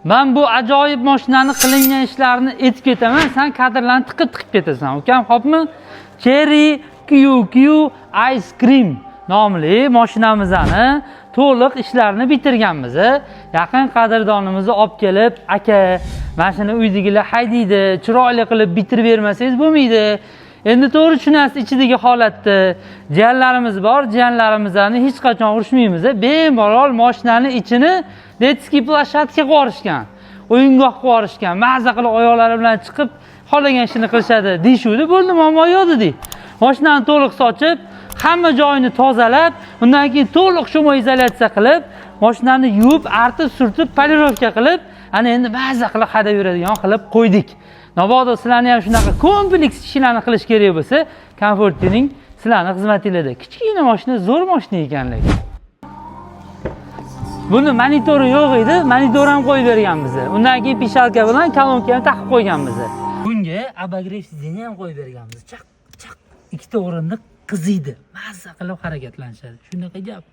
Men bu ajoyib mashinani qilingan ishlarini aytib ketaman, sen kadrlarni tiqib ketasan. Ukam, xo'pmi? Cherry QQ Ice Cream nomli mashinamizni to'liq ishlarini bitirganmiz. Yaqin qadrdonimizni olib kelib, aka, mashina uydagilar haydaydi, chiroyli qilib bitirib bermasangiz bo'lmaydi. Endi to'g'ri tushunasiz, ichidagi holatni. Jiyanlarimiz bor, jiyanlarimizni hech qachon urishmaymiz. Bemalol mashinaning ichini detskiy plashatka qo'yishgan. O'yingoh qo'yishgan. Maza qilib oyoqlari bilan chiqib, xohlagan ishini qilishadi deyshuvdi. Bo'ldi, muammo yo'q dedi. Mashinani to'liq sochib, hamma joyini tozalab, undan keyin to'liq shuma izolyatsiya qilib, mashinani yuvib, artib, surtib, polirovka qilib, ana endi maza qilib hadab yuradigan qilib qo'ydik. Mabodo sizlarni ham shunaqa kompleks ishlarni qilish kerak bo'lsa, Komfortning sizlarning xizmatingizda. Kichkina mashina, zo'r mashina ekan lekin. Buni monitori yo'q edi, monitor ham qo'yib berganmiz. Undan keyin pishalka bilan kolonka ham taqib qo'yganmiz. Bunga abagrev sizni ham qo'yib berganmiz. Chaq, ikkita o'rindiq qiziydi. Mazza qilib harakatlanishadi. Shunaqa gap.